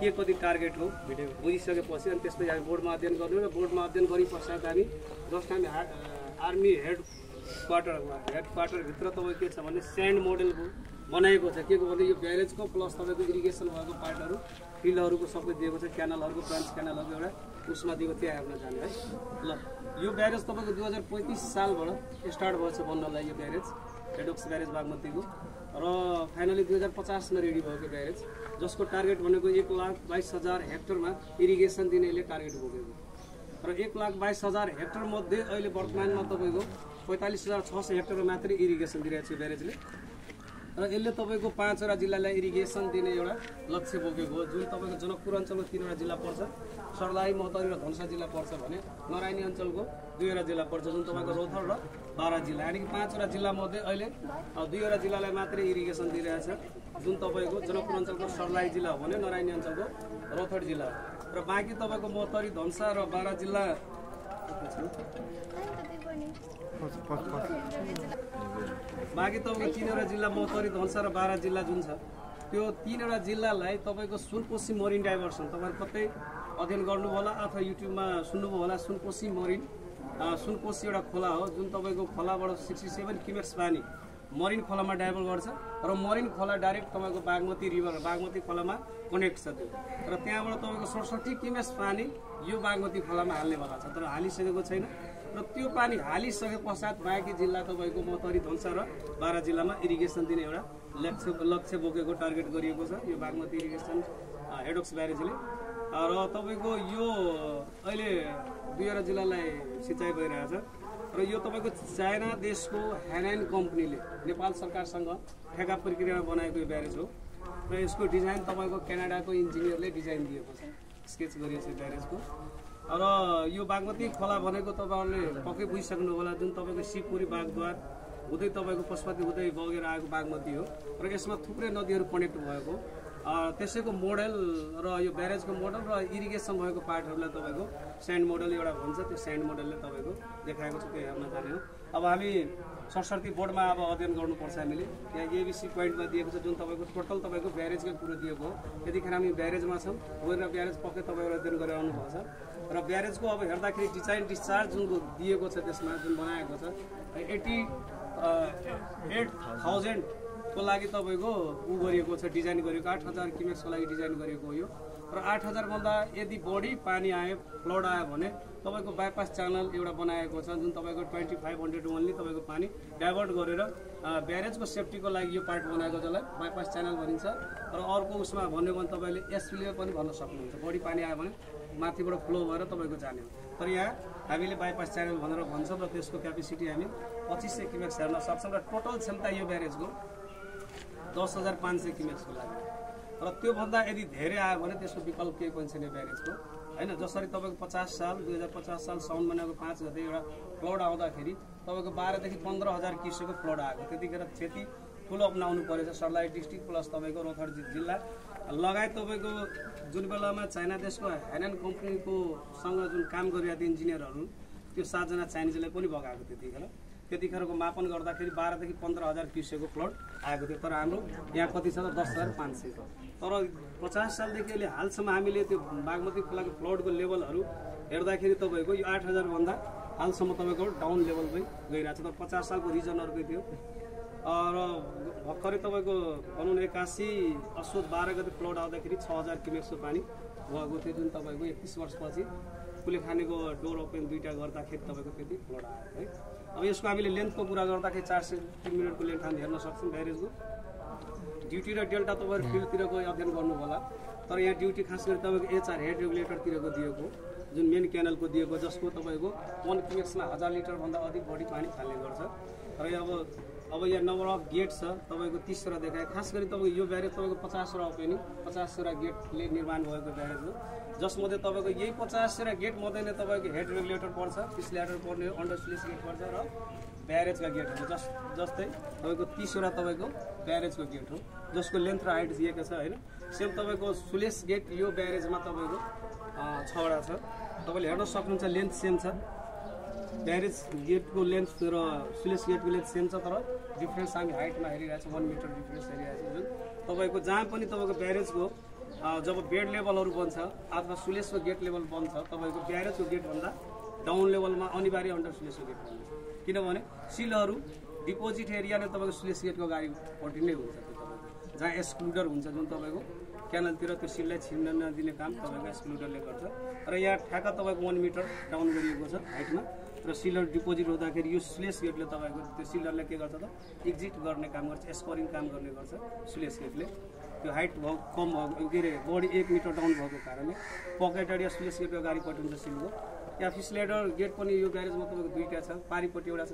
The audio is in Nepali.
के कति टार्गेट हो बुझिसकेपछि अनि त्यसपछि हामी बोर्डमा अध्ययन गर्नु र बोर्डमा अध्ययन गरे पश्चात हामी जस्ट हामी आर्मी हेड क्वार्टरभित्र तपाईँको के छ भने स्यान्ड मोडल बनाएको छ के को भन्दा यो ब्यारेजको प्लस तपाईँको इरिगेसन भएको पार्टहरू फिल्डहरूको सबै दिएको छ क्यानलहरूको ब्रान्च क्यानलहरूको एउटा उसमा दिएको त्यहाँ हेर्न जाने है ल यो ब्यारेज तपाईँको 2035 सालबाट स्टार्ट भएछ बन्नलाई यो ब्यारेज हेडोक्स ब्यारेज बागमतीको र फाइनली 2050 मा रेडी भएको ब्यारेज जसको टार्गेट भनेको 1,22,000 हेक्टरमा इरिगेसन दिनेले टार्गेट बोकेको र 1,22,000 हेक्टर मध्ये अहिले वर्तमानमा तपाईँको 45,600 हेक्टर मात्रै इरिगेसन दिइरहेको छ ब्यारेजले र यसले तपाईँको 5वटा जिल्लालाई इरिगेसन दिने एउटा लक्ष्य बोकेको हो जुन तपाईँको जनकपुर अञ्चलको 3वटा जिल्ला पर्छ सर्लाही महोत्तरी र धनुषा जिल्ला पर्छ भने नरायणी अञ्चलको 2वटा जिल्ला पर्छ जुन तपाईँको रौथर र बारा जिल्ला यानि कि 5वटा जिल्ला मध्ये अहिले 2वटा जिल्लालाई मात्रै इरिगेसन दिइरहेछ जुन तपाईँको जनकपुर अञ्चलको सर्लाही जिल्ला हो भने नरायणी अञ्चलको रौथर जिल्ला हो र बाँकी तपाईँको महोत्तरी धनुषा र बारा जिल्ला बाँकी तपाईँको 3वटा जिल्ला महोत्तरी धनुषा र बारा जिल्ला जुन छ त्यो 3वटा जिल्लालाई तपाईँको सुनकोशी मरिन डाइभर्सन तपाईँहरू कतै अध्ययन गर्नुभयो होला अथवा युट्युबमा सुन्नुभयो होला सुनकोशी मरिन सुनकोशी एउटा खोला हो जुन तपाईँको खोलाबाट 67 क्युमेक्स पानी मरिन खोलामा डाइभर्ट गर्छ र मरिन खोला डाइरेक्ट तपाईँको बागमती रिभर बागमती खोलामा कनेक्ट छ त्यो र त्यहाँबाट तपाईँको 67 क्युमेक्स पानी यो बागमती खोलामा हाल्नेवाला छ तर हालिसकेको छैन र त्यो पानी हालिसके पश्चात बाँकी जिल्ला तपाईँको महोत्तरी धनुषा र बारा जिल्लामा इरिगेसन दिने एउटा लक्ष्य बोकेको टार्गेट गरिएको छ यो बागमती इरिगेसन हेडोक्स ब्यारेजले र तपाईँको यो अहिले 2वटा जिल्लालाई सिँचाइ भइरहेछ र यो तपाईँको चाइना देशको ह्यानान कम्पनीले नेपाल सरकारसँग ठेका प्रक्रियामा बनाएको यो ब्यारेज हो र यसको डिजाइन तपाईँको क्यानाडाको इन्जिनियरले डिजाइन दिएको छ स्केच गरिएको छ ब्यारेजको र यो बागमती खोला भनेको तपाईँहरूले पक्कै बुझिसक्नु होला जुन तपाईँको शिवपुरी बागद्वार हुँदै तपाईँको पशुपति हुँदै बगेर आएको बागमती हो र यसमा थुप्रै नदीहरू कनेक्ट भएको त्यसैको मोडल र यो ब्यारेजको मोडल र इरिगेसन भएको पार्टहरूलाई तपाईँको स्यान्ड मोडल एउटा भन्छ त्यो स्यान्ड मोडलले तपाईँको देखाएको छ त्यो हेर्न जाने हो अब हामी सरस्वती बोर्डमा अब अध्ययन गर्नुपर्छ हामीले यहाँ एबिसी पोइन्टमा दिएको छ जुन तपाईँको टोटल तपाईँको ब्यारेजकै कुरो दिएको हो यतिखेर हामी ब्यारेजमा छौँ गएर ब्यारेज पक्कै तपाईँहरू अध्ययन गरेर आउनुभएको छ र ब्यारेजको अब हेर्दाखेरि डिजाइन डिस्चार्ज जुन दिएको छ त्यसमा जुन बनाएको छ 88,000 को लागि तपाईँको गरिएको छ डिजाइन गरिएको 8,000 क्युमेक्सको लागि डिजाइन गरिएको हो यो र 8,000 भन्दा यदि बढी पानी आयो फ्लड आयो भने तपाईँको बाइपास च्यानल एउटा बनाएको छ जुन तपाईँको 2500 ओन्ली तपाईँको पानी डाइभर्ट गरेर ब्यारेजको सेफ्टीको लागि यो पार्ट बनाएको जसलाई बाइपास च्यानल भनिन्छ र अर्को उसमा भन्यो भने तपाईँले एसपिले पनि भन्न सक्नुहुन्छ बढी पानी आयो भने माथिबाट फ्लो भएर तपाईँको जाने हो तर यहाँ हामीले बाइपास च्यानल भनेर भन्छौँ र त्यसको क्यापेसिटी हामी 2500 क्युमेक्स हेर्न सक्छौँ र टोटल क्षमता यो ब्यारेजको 10,500 क्युमेक्सको लागि र त्योभन्दा यदि धेरै आयो भने त्यसको विकल्प केही पनि छैन ब्यारेजको हैन जसरी तपाईँको 2050 साल साउन महिनाको 5 गते एउटा फ्लड आउँदाखेरि तपाईँको 12 देखि 15,000 क्युसेकको फ्लड आएको त्यतिखेर क्षति ठुलो अपनाउनु परेछ सर्लाही डिस्ट्रिक्ट प्लस तपाईँको रौथर जिल्ला लगायत तपाईँको जुन बेलामा चाइना देशको ह्यानान कम्पनीको सँग जुन काम गरिरहेको इन्जिनियरहरू त्यो 7 जना चाइनिजले पनि बगाएको त्यतिखेरको मापन गर्दाखेरि 12 देखि 15,000 क्युसेकको फ्लड आएको थियो तर हाम्रो यहाँ कति छ त 10,500 तर 50 सालदेखि अहिले हालसम्म हामीले त्यो बागमती खोलाको फ्लडको लेभलहरू हेर्दाखेरि तपाईँको यो 8,000 भन्दा हालसम्म तपाईँको डाउन लेभलमै गइरहेको छ तर 50 सालको रिजनहरूकै थियो र भर्खरै तपाईँको भनौँ न 81 असोज 12 गते फ्लड आउँदाखेरि 6,000 क्युमेक्सको पानी गएको थियो जुन तपाईँको 31 वर्षपछि कुलेखानीको डोर ओपन 2टा गर्दाखेरि तपाईँको त्यति फ्लड आयो है अब यसको हामीले लेन्थको कुरा गर्दाखेरि 403 मिनटको लेन्थ हामी हेर्न सक्छौँ ब्यारेजको ड्युटी र डेल्टा तपाईँहरू फिल्डतिरको अध्ययन गर्नु होला तर यहाँ ड्युटी खास गरी तपाईँको एचआर हेड रेगुलेटरतिरको दिएको जुन मेन क्यानलको दिएको जसको तपाईँको 1 क्युमेक्समा 1000 लिटरभन्दा अधिक बढी पानी फाल्ने गर्छ र अब यहाँ नम्बर अफ गेट छ तपाईँको 30 वटा देखाए खास गरी तपाईँको यो ब्यारेज तपाईँको 50 वटा ओपनिङ 50 वटा गेटले निर्माण भएको ब्यारेज हो जसमध्ये तपाईँको यही 50 वटा गेट मध्ये नै तपाईँको हेड रेगुलेटर पर्छ पिसल्याटर पर्ने अन्डर स्लिस गेट पर्छ र ब्यारेजका गेटहरू जस्तै तपाईँको 30 वटा तपाईँको ब्यारेजको गेट हो जसको लेन्थ र हाइट दिएको छ होइन सेम तपाईँको सुलेस गेट यो ब्यारेजमा तपाईँको 6 वटा छ तपाईँले हेर्न सक्नुहुन्छ लेन्थ सेम छ ब्यारेज गेटको लेन्थ र सुलेस गेटको लेन्थ सेम छ तर डिफ्रेन्स हामी हाइटमा हेरिरहेको छ 1 मिटर डिफ्रेन्स हेरिरहेको छ जुन तपाईँको जहाँ पनि तपाईँको ब्यारेजको जब बेड लेभलहरू बन्छ अथवा सुलेसको गेट लेभल बन्छ तपाईँको ब्यारेजको गेटभन्दा डाउन लेभलमा अनिवार्य अन्डर सुलेसको गेट बन्छ किनभने सिलहरू डिपोजिट एरिया नै तपाईँको सुलेस गेटको अगाडिपट्टि नै हुन्छ त्यो तपाईँको जहाँ एक्सक्लुडर हुन्छ जुन तपाईँको क्यानलतिर त्यो सिललाई छिर्न नदिने काम तपाईँको एक्सक्लुडरले गर्छ र यहाँ ठ्याक्क तपाईँको 1 मिटर डाउन गरिएको छ हाइटमा र सिलर डिपोजिट हुँदाखेरि यो सुलेस गेटले तपाईँको त्यो सिलरलाई के गर्छ त एक्जिट गर्ने काम गर्छ एस्कोरिङ काम गर्ने गर्छ सुलेस गेटले त्यो हाइट कम भएको के अरे बडी 1 मिटर डाउन भएको कारणले पकेट एरिया सुलेस गेटको अगाडिपट्टि हुन्छ सिलको यहाँ फिसलेडर गेट पनि यो ग्यारेजमा तपाईँको दुईवटा छ पारिपट्टि एउटा छ